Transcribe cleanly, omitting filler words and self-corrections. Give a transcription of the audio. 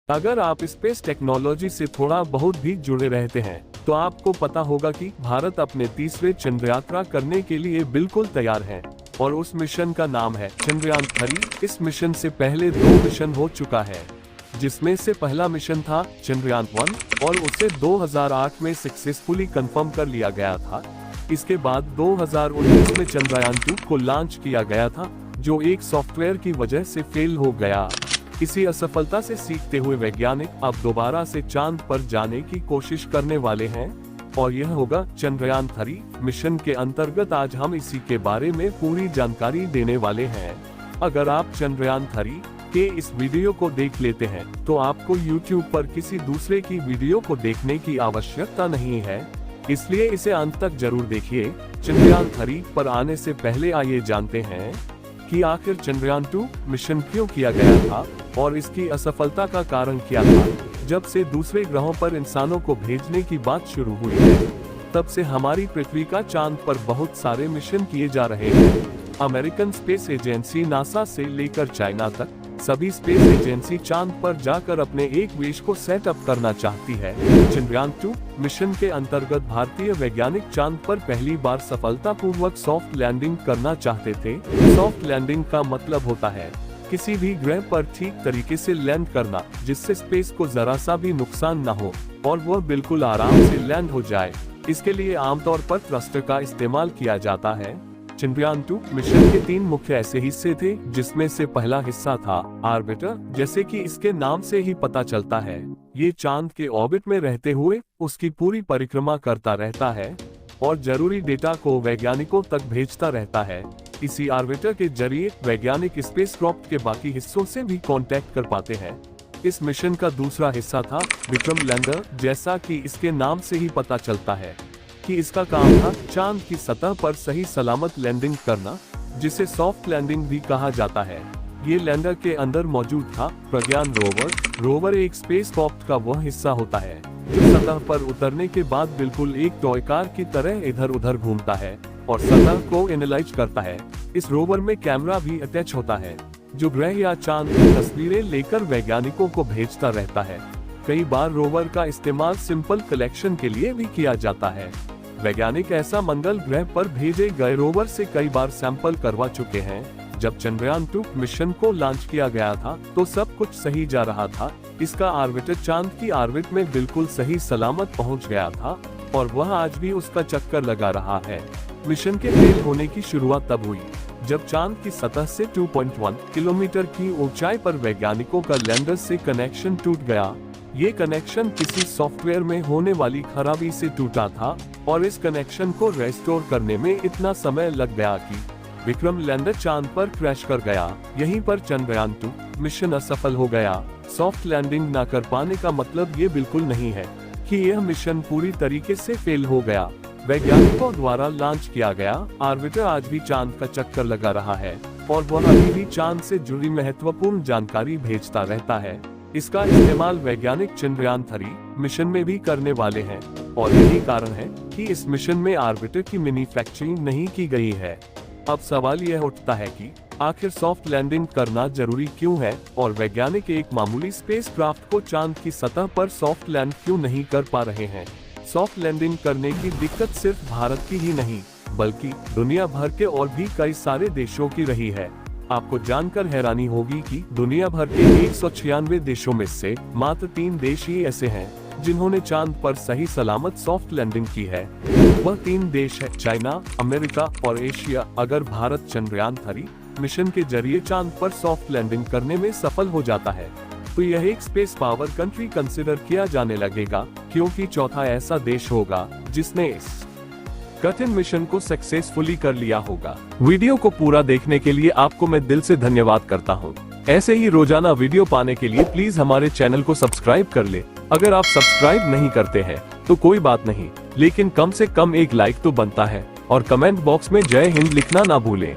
अगर आप space technology से थोड़ा बहुत भी जुड़े रहते हैं तो आपको पता होगा कि भारत अपने तीसरे चंद्र यात्रा करने के लिए बिल्कुल तैयार है और उस मिशन का नाम है चंद्रयान 3। इस मिशन से पहले 2 मिशन हो चुका है, जिसमें से पहला मिशन था चंद्रयान 1 और उसे 2008 में सक्सेसफुली कंफर्म कर लिया गया था। इसके बाद 2019 में चंद्रयान 2 को लॉन्च किया गया था, जो एक सॉफ्टवेयर की वजह से फेल हो गया। इसी असफलता से सीखते हुए वैज्ञानिक अब दोबारा से चांद पर जाने की कोशिश करने वाले हैं और यह होगा चंद्रयान 3 मिशन के अंतर्गत। आज हम इसी के बारे में पूरी जानकारी देने वाले हैं। अगर आप चंद्रयान 3 के इस वीडियो को देख लेते हैं तो आपको YouTube पर किसी दूसरे की वीडियो को देखने की आवश्यकता नहीं है, इसलिए इसे अंत तक जरूर देखिए। चंद्रयान 3 पर आने से पहले आइए जानते हैं कि आखिर चंद्रयान 2 मिशन क्यों किया गया था और इसकी असफलता का कारण क्या था। जब से दूसरे ग्रहों पर इंसानों को भेजने की बात शुरू हुई है, तब से हमारी पृथ्वी का चांद पर बहुत सारे मिशन किए जा रहे हैं। अमेरिकन स्पेस एजेंसी नासा से लेकर चाइना तक सभी स्पेस एजेंसी चांद पर जाकर अपने एक देश को सेटअप करना चाहती है। चंद्रयान 2 मिशन के अंतर्गत भारतीय वैज्ञानिक चांद पर पहली बार सफलतापूर्वक सॉफ्ट लैंडिंग करना चाहते थे। सॉफ्ट लैंडिंग का मतलब होता है किसी भी ग्रह पर ठीक तरीके से लैंड करना, जिससे स्पेस को जरा सा भी नुकसान न हो और वह बिल्कुल आराम से लैंड हो जाए। इसके लिए आमतौर पर थ्रस्टर का इस्तेमाल किया जाता है। चंद्रयान 2 मिशन के 3 मुख्य ऐसे हिस्से थे, जिसमें से पहला हिस्सा था ऑर्बिटर। जैसे कि इसके नाम से ही पता चलता है, ये चांद के ऑर्बिट में रहते हुए उसकी पूरी परिक्रमा करता रहता है और जरूरी डेटा को वैज्ञानिकों तक भेजता रहता है। इसी ऑर्बिटर के जरिए वैज्ञानिक स्पेसक्राफ्ट के बाकी हिस्सों से भी कांटेक्ट कर पाते हैं। इस मिशन का दूसरा हिस्सा था विक्रम लैंडर। जैसा कि इसके नाम से ही पता चलता है कि इसका काम था चांद की सतह पर सही सलामत लैंडिंग करना, जिसे सॉफ्ट लैंडिंग भी कहा जाता है। ये लैंडर के अंदर मौजूद था प्रज्ञान रोवर। रोवर एक स्पेसक्राफ्ट का वह हिस्सा होता है जो सतह पर उतरने के बाद बिल्कुल एक टॉय कार की तरह इधर उधर घूमता है और सतह को एनालाइज करता है। इस रोवर में कैमरा भी अटैच होता है, जो ग्रह या चांद की तस्वीरें लेकर वैज्ञानिकों को भेजता रहता है। कई बार रोवर का इस्तेमाल सिंपल कलेक्शन के लिए भी किया जाता है। वैज्ञानिक ऐसा मंगल ग्रह पर भेजे गए रोवर से कई बार सैंपल करवा चुके हैं। जब चंद्रयान 2 मिशन को लॉन्च किया गया था तो सब कुछ सही जा रहा था। इसका ऑर्बिटर चांद की ऑर्बिट में बिल्कुल सही सलामत पहुंच गया था और वह आज भी उसका चक्कर लगा रहा है। मिशन के फेल होने की शुरुआत तब हुई जब चांद की सतह से 2.1 किलोमीटर की ऊंचाई पर वैज्ञानिकों का लैंडर से कनेक्शन टूट गया। ये कनेक्शन किसी सॉफ्टवेयर में होने वाली खराबी से टूटा था और इस कनेक्शन को रेस्टोर करने में इतना समय लग गया कि विक्रम लैंडर चांद पर क्रैश कर गया। यहीं पर चंद्रयान 2 मिशन असफल हो गया। सॉफ्ट लैंडिंग न कर पाने का मतलब ये बिल्कुल नहीं है कि यह मिशन पूरी तरीके से फेल हो गया। वैज्ञानिकों द्वारा लॉन्च किया गया ऑर्बिटर आज भी चांद का चक्कर लगा रहा है और वह अभी भी चांद से जुड़ी महत्वपूर्ण जानकारी भेजता रहता है। इसका इस्तेमाल वैज्ञानिक चंद्रयान 3 मिशन में भी करने वाले हैं और यही कारण है कि इस मिशन में ऑर्बिटर की मैन्युफैक्चरिंग नहीं की गई है। अब सवाल यह उठता है कि आखिर सॉफ्ट लैंडिंग करना जरूरी क्यों है और वैज्ञानिक एक मामूली स्पेसक्राफ्ट को चांद की सतह पर सॉफ्ट लैंड क्यों नहीं कर पा रहे हैं। सॉफ्ट लैंडिंग करने की दिक्कत सिर्फ भारत की ही नहीं, बल्कि दुनिया भर के और भी कई सारे देशों की रही है। आपको जानकर हैरानी होगी कि दुनिया भर के 196 देशों में से मात्र 3 देश ही ऐसे हैं जिन्होंने चांद पर सही सलामत सॉफ्ट लैंडिंग की है। वह 3 देश है चाइना, अमेरिका और एशिया। अगर भारत चंद्रयान 3 मिशन के जरिए चांद पर सॉफ्ट लैंडिंग करने में सफल हो जाता है तो यह एक स्पेस पावर कंट्री कंसिडर किया जाने लगेगा, क्योंकि चौथा ऐसा देश होगा जिसने इस कठिन मिशन को सक्सेसफुली कर लिया होगा। वीडियो को पूरा देखने के लिए आपको मैं दिल से धन्यवाद करता हूं। ऐसे ही रोजाना वीडियो पाने के लिए प्लीज हमारे चैनल को सब्सक्राइब कर ले। अगर आप सब्सक्राइब नहीं करते हैं तो कोई बात नहीं, लेकिन कम से कम एक लाइक तो बनता है और कमेंट बॉक्स में जय हिंद लिखना ना भूलें।